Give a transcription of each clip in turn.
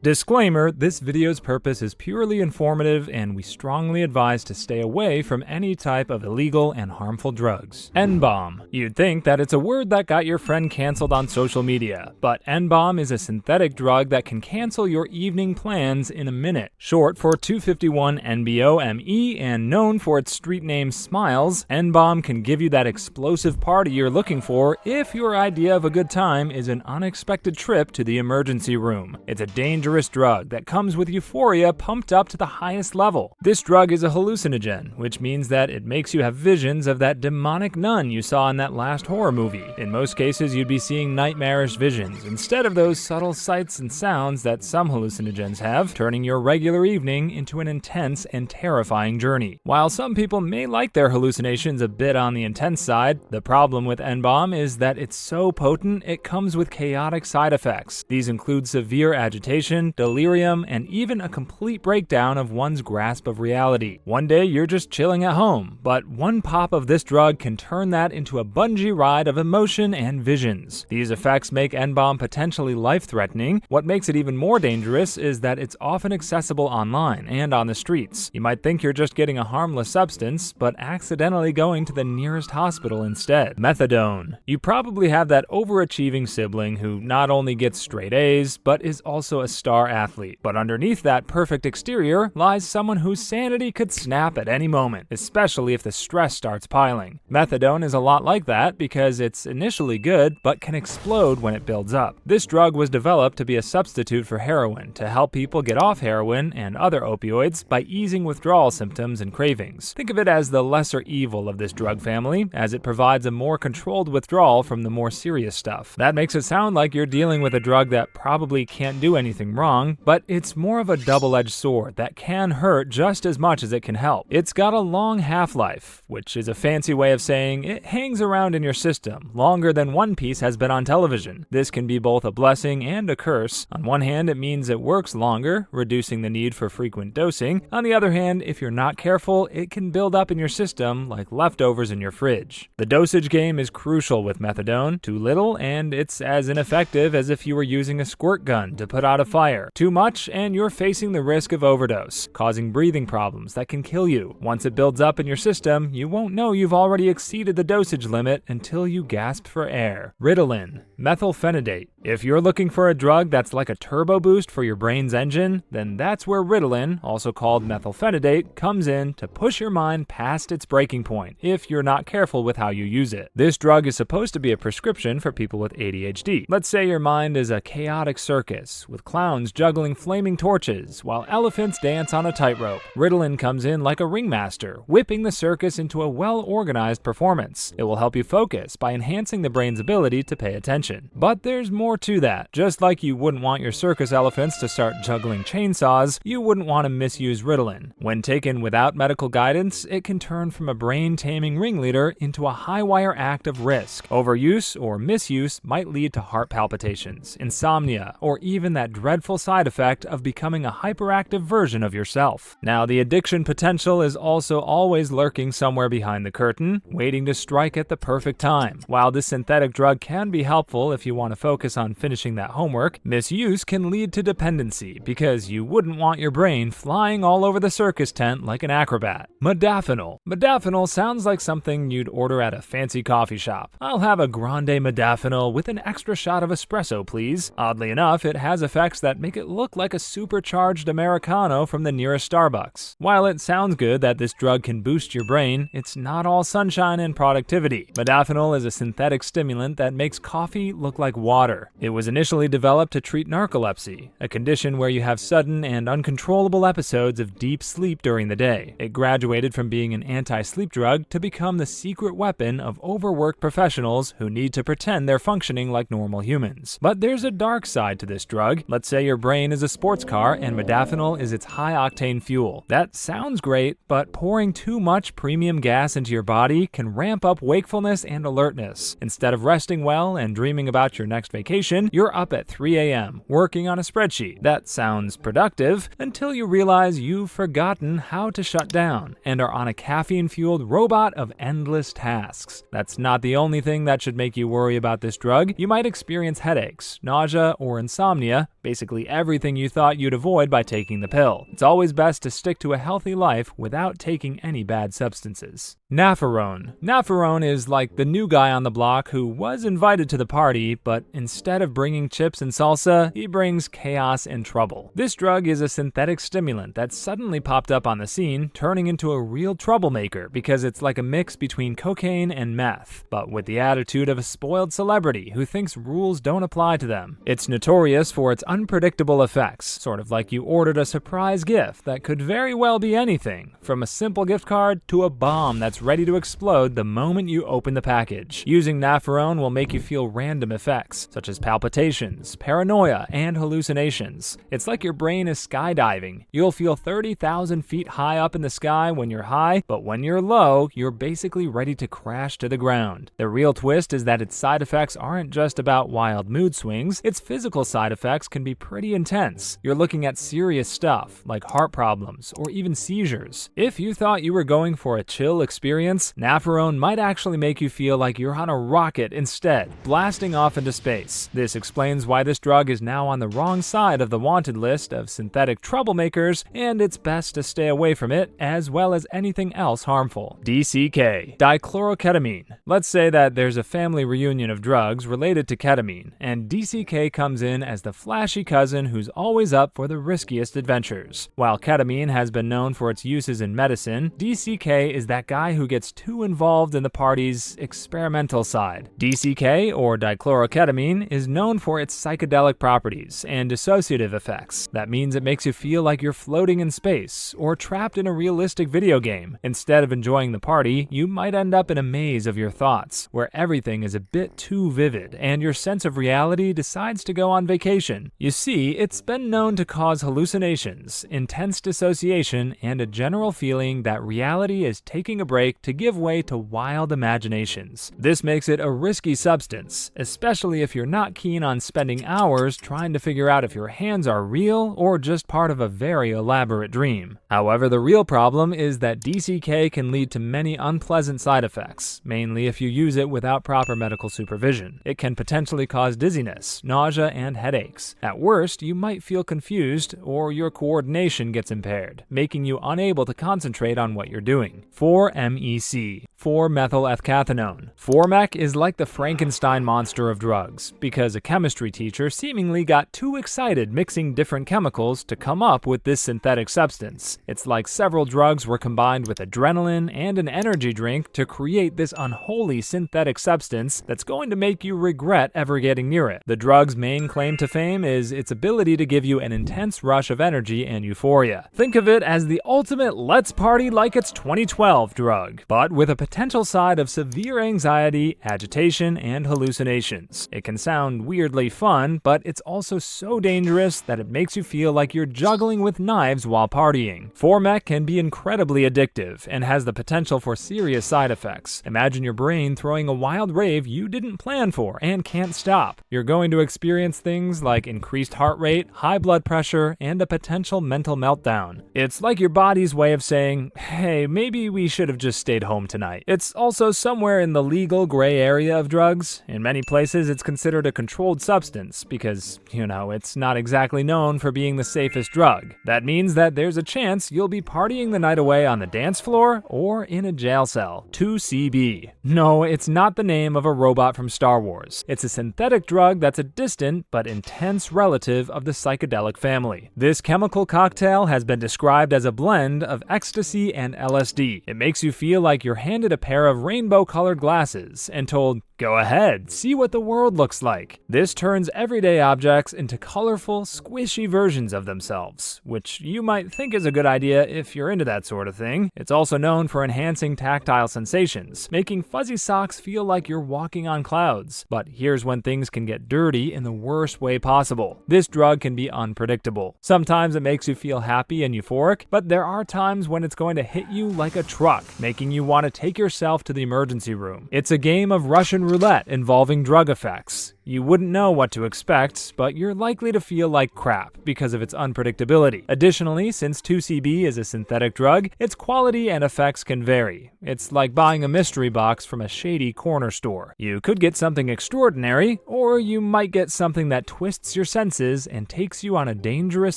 Disclaimer, this video's purpose is purely informative and we strongly advise to stay away from any type of illegal and harmful drugs. Enbom. You'd think that it's a word that got your friend canceled on social media, but Enbom is a synthetic drug that can cancel your evening plans in a minute. Short for 251-NBOME and known for its street name Smiles, Enbom can give you that explosive party you're looking for if your idea of a good time is an unexpected trip to the emergency room. It's a dangerous drug that comes with euphoria pumped up to the highest level. This drug is a hallucinogen, which means that it makes you have visions of that demonic nun you saw in that last horror movie. In most cases, you'd be seeing nightmarish visions instead of those subtle sights and sounds that some hallucinogens have, turning your regular evening into an intense and terrifying journey. While some people may like their hallucinations a bit on the intense side, the problem with Enbom is that it's so potent it comes with chaotic side effects. These include severe agitation, delirium, and even a complete breakdown of one's grasp of reality. One day you're just chilling at home, but one pop of this drug can turn that into a bungee ride of emotion and visions. These effects make Enbom potentially life-threatening. What makes it even more dangerous is that it's often accessible online and on the streets. You might think you're just getting a harmless substance, but accidentally going to the nearest hospital instead. Methadone. You probably have that overachieving sibling who not only gets straight A's, but is also a star athlete. But underneath that perfect exterior lies someone whose sanity could snap at any moment, especially if the stress starts piling. Methadone is a lot like that because it's initially good, but can explode when it builds up. This drug was developed to be a substitute for heroin to help people get off heroin and other opioids by easing withdrawal symptoms and cravings. Think of it as the lesser evil of this drug family, as it provides a more controlled withdrawal from the more serious stuff. That makes it sound like you're dealing with a drug that probably can't do anything wrong, but it's more of a double-edged sword that can hurt just as much as it can help. It's got a long half-life, which is a fancy way of saying it hangs around in your system longer than one piece has been on television. This can be both a blessing and a curse. On one hand, it means it works longer, reducing the need for frequent dosing. On the other hand, if you're not careful, it can build up in your system like leftovers in your fridge. The dosage game is crucial with methadone. Too little, and it's as ineffective as if you were using a squirt gun to put out a fire. Too much, and you're facing the risk of overdose, causing breathing problems that can kill you. Once it builds up in your system, you won't know you've already exceeded the dosage limit until you gasp for air. Ritalin, methylphenidate. If you're looking for a drug that's like a turbo boost for your brain's engine, then that's where Ritalin, also called methylphenidate, comes in to push your mind past its breaking point if you're not careful with how you use it. This drug is supposed to be a prescription for people with ADHD. Let's say your mind is a chaotic circus with clowns juggling flaming torches while elephants dance on a tightrope. Ritalin comes in like a ringmaster, whipping the circus into a well-organized performance. It will help you focus by enhancing the brain's ability to pay attention. But there's more to that. Just like you wouldn't want your circus elephants to start juggling chainsaws, you wouldn't want to misuse Ritalin. When taken without medical guidance, it can turn from a brain-taming ringleader into a high-wire act of risk. Overuse or misuse might lead to heart palpitations, insomnia, or even that dreadful side effect of becoming a hyperactive version of yourself. Now, the addiction potential is also always lurking somewhere behind the curtain, waiting to strike at the perfect time. While this synthetic drug can be helpful if you want to focus on finishing that homework, misuse can lead to dependency because you wouldn't want your brain flying all over the circus tent like an acrobat. Modafinil. Modafinil sounds like something you'd order at a fancy coffee shop. I'll have a grande modafinil with an extra shot of espresso, please. Oddly enough, it has effects that make it look like a supercharged Americano from the nearest Starbucks. While it sounds good that this drug can boost your brain, it's not all sunshine and productivity. Modafinil is a synthetic stimulant that makes coffee look like water. It was initially developed to treat narcolepsy, a condition where you have sudden and uncontrollable episodes of deep sleep during the day. It graduated from being an anti-sleep drug to become the secret weapon of overworked professionals who need to pretend they're functioning like normal humans. But there's a dark side to this drug. Let's say your brain is a sports car and modafinil is its high-octane fuel. That sounds great, but pouring too much premium gas into your body can ramp up wakefulness and alertness. Instead of resting well and dreaming about your next vacation, you're up at 3 a.m. working on a spreadsheet. That sounds productive until you realize you've forgotten how to shut down and are on a caffeine-fueled robot of endless tasks. That's not the only thing that should make you worry about this drug. You might experience headaches, nausea, or insomnia, basically basically everything you thought you'd avoid by taking the pill. It's always best to stick to a healthy life without taking any bad substances. Napon. Napon is like the new guy on the block who was invited to the party, but instead of bringing chips and salsa, he brings chaos and trouble. This drug is a synthetic stimulant that suddenly popped up on the scene, turning into a real troublemaker because it's like a mix between cocaine and meth, but with the attitude of a spoiled celebrity who thinks rules don't apply to them. It's notorious for its unpredictable effects, sort of like you ordered a surprise gift that could very well be anything, from a simple gift card to a bomb that's ready to explode the moment you open the package. Using Napon will make you feel random effects, such as palpitations, paranoia, and hallucinations. It's like your brain is skydiving. You'll feel 30,000 feet high up in the sky when you're high, but when you're low, you're basically ready to crash to the ground. The real twist is that its side effects aren't just about wild mood swings. Its physical side effects can be pretty intense. You're looking at serious stuff, like heart problems or even seizures. If you thought you were going for a chill experience, Napon might actually make you feel like you're on a rocket instead, blasting off into space. This explains why this drug is now on the wrong side of the wanted list of synthetic troublemakers, and it's best to stay away from it, as well as anything else harmful. DCK, dichloroketamine. Let's say that there's a family reunion of drugs related to ketamine, and DCK comes in as the flashy cousin who's always up for the riskiest adventures. While ketamine has been known for its uses in medicine, DCK is that guy who gets too involved in the party's experimental side. DCK, or dichloroketamine, is known for its psychedelic properties and dissociative effects. That means it makes you feel like you're floating in space or trapped in a realistic video game. Instead of enjoying the party, you might end up in a maze of your thoughts, where everything is a bit too vivid and your sense of reality decides to go on vacation. You see, it's been known to cause hallucinations, intense dissociation, and a general feeling that reality is taking a break to give way to wild imaginations. This makes it a risky substance, especially if you're not keen on spending hours trying to figure out if your hands are real or just part of a very elaborate dream. However, the real problem is that DCK can lead to many unpleasant side effects, mainly if you use it without proper medical supervision. It can potentially cause dizziness, nausea, and headaches. At worst, you might feel confused or your coordination gets impaired, making you unable to concentrate on what you're doing. 4-MEC, 4-methylethcathinone. 4-mec is like the Frankenstein monster of drugs, because a chemistry teacher seemingly got too excited mixing different chemicals to come up with this synthetic substance. It's like several drugs were combined with adrenaline and an energy drink to create this unholy synthetic substance that's going to make you regret ever getting near it. The drug's main claim to fame is its ability to give you an intense rush of energy and euphoria. Think of it as the ultimate let's party like it's 2012 drug, but with a potential side of severe anxiety, agitation, and hallucinations. It can sound weirdly fun, but it's also so dangerous that it makes you feel like you're juggling with knives while partying. 4-mec can be incredibly addictive and has the potential for serious side effects. Imagine your brain throwing a wild rave you didn't plan for and can't stop. You're going to experience things like increased heart rate, high blood pressure, and a potential mental meltdown. It's like your body's way of saying, hey, maybe we should have just stayed home tonight. It's also somewhere in the legal gray area of drugs. In many places, it's considered a controlled substance because, it's not exactly known for being the safest drug. That means that there's a chance you'll be partying the night away on the dance floor or in a jail cell. 2CB. No, it's not the name of a robot from Star Wars. It's a synthetic drug that's a distant but intense relative of the psychedelic family. This chemical cocktail has been described as a blend of ecstasy and LSD. It makes you feel like you're handed a pair of rainbow-colored glasses and told, go ahead, see what the world looks like. This turns everyday objects into colorful, squishy versions of themselves, which you might think is a good idea if you're into that sort of thing. It's also known for enhancing tactile sensations, making fuzzy socks feel like you're walking on clouds. But here's when things can get dirty in the worst way possible. This drug can be unpredictable. Sometimes it makes you feel happy and euphoric, but there are times when it's going to hit you like a truck, making you want to take yourself to the emergency room. It's a game of Russian roulette involving drug effects. You wouldn't know what to expect, but you're likely to feel like crap because of its unpredictability. Additionally, since 2CB is a synthetic drug, its quality and effects can vary. It's like buying a mystery box from a shady corner store. You could get something extraordinary, or you might get something that twists your senses and takes you on a dangerous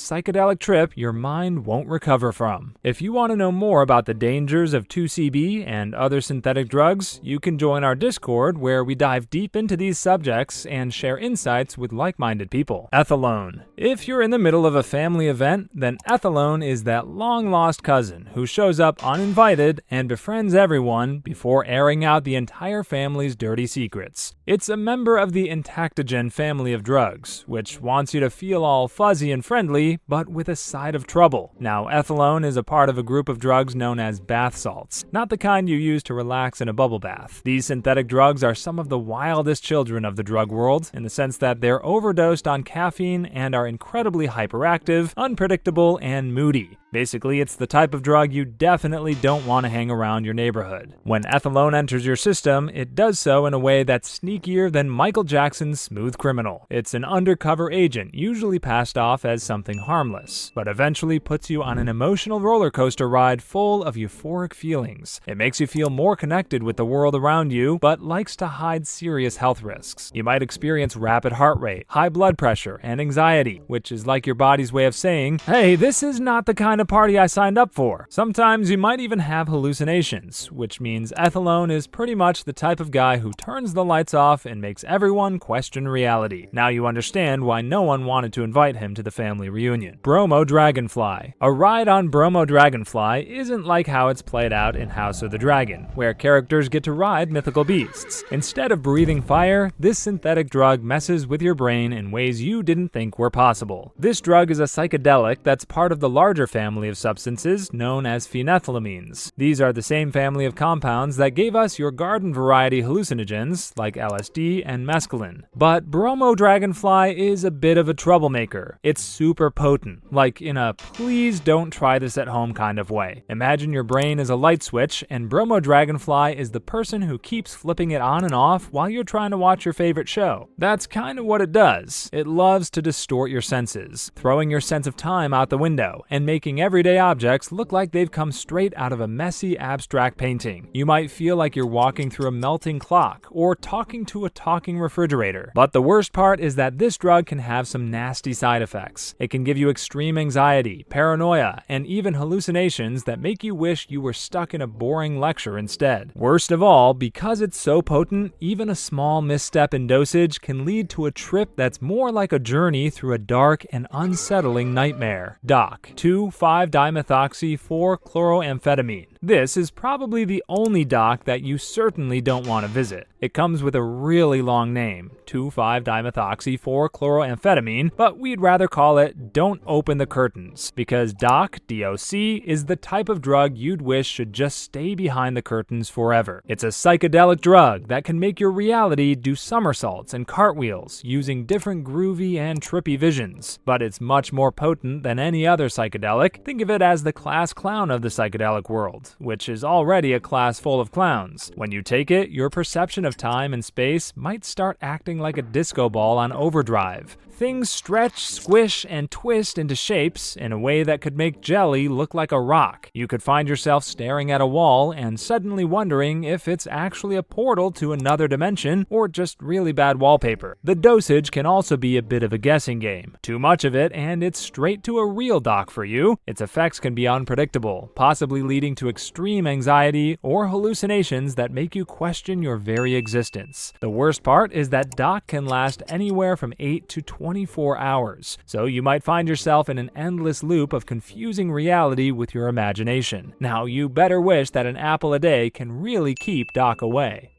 psychedelic trip your mind won't recover from. If you want to know more about the dangers of 2CB and other synthetic drugs, you can join our Discord where we dive deep into these subjects and share insights with like-minded people. Ethylone. If you're in the middle of a family event, then ethylone is that long-lost cousin who shows up uninvited and befriends everyone before airing out the entire family's dirty secrets. It's a member of the entactogen family of drugs, which wants you to feel all fuzzy and friendly, but with a side of trouble. Now, ethylone is a part of a group of drugs known as bath salts, not the kind you use to relax in a bubble bath. These synthetic drugs are some of the wildest children of the drug world, in the sense that they're overdosed on caffeine and are incredibly hyperactive, unpredictable, and moody. Basically, it's the type of drug you definitely don't want to hang around your neighborhood. When ethylone enters your system, it does so in a way that's sneakier than Michael Jackson's Smooth Criminal. It's an undercover agent, usually passed off as something harmless, but eventually puts you on an emotional roller coaster ride full of euphoric feelings. It makes you feel more connected with the world around you, but likes to hide serious health risks. You might experience rapid heart rate, high blood pressure, and anxiety, which is like your body's way of saying, hey, this is not the kind of party I signed up for. Sometimes you might even have hallucinations, which means ethylone is pretty much the type of guy who turns the lights off and makes everyone question reality. Now you understand why no one wanted to invite him to the family reunion. Bromo dragonfly. A ride on bromo dragonfly isn't like how it's played out in House of the Dragon, where characters get to ride mythical beasts. Instead of breathing fire, this synthetic drug messes with your brain in ways you didn't think were possible. This drug is a psychedelic that's part of the larger family of substances known as phenethylamines. These are the same family of compounds that gave us your garden variety hallucinogens like LSD and mescaline. But bromo dragonfly is a bit of a troublemaker. It's super potent, like in a please don't try this at home kind of way. Imagine your brain is a light switch and bromo dragonfly is the person who keeps flipping it on and off while you're trying to watch your favorite show. That's kind of what it does. It loves to distort your senses, throwing your sense of time out the window and making everyday objects look like they've come straight out of a messy abstract painting. You might feel like you're walking through a melting clock or talking to a talking refrigerator. But the worst part is that this drug can have some nasty side effects. It can give you extreme anxiety, paranoia, and even hallucinations that make you wish you were stuck in a boring lecture instead. Worst of all, because it's so potent, even a small misstep in dosage can lead to a trip that's more like a journey through a dark and unsettling nightmare. DOC, 2,5-dimethoxy-4-chloroamphetamine. This is probably the only doc that you certainly don't want to visit. It comes with a really long name, 2,5-dimethoxy-4-chloroamphetamine, but we'd rather call it Don't Open the Curtains, because DOC, D-O-C, is the type of drug you'd wish should just stay behind the curtains forever. It's a psychedelic drug that can make your reality do somersaults and cartwheels using different groovy and trippy visions, but it's much more potent than any other psychedelic. Think of it as the class clown of the psychedelic world, which is already a class full of clowns. When you take it, your perception of time and space might start acting like a disco ball on overdrive. Things stretch, squish, and twist into shapes in a way that could make jelly look like a rock. You could find yourself staring at a wall and suddenly wondering if it's actually a portal to another dimension or just really bad wallpaper. The dosage can also be a bit of a guessing game. Too much of it and it's straight to a real doc for you. Its effects can be unpredictable, possibly leading to extreme anxiety or hallucinations that make you question your very existence. The worst part is that doc can last anywhere from 8 to 24 hours, so you might find yourself in an endless loop of confusing reality with your imagination. Now, you better wish that an apple a day can really keep doc away.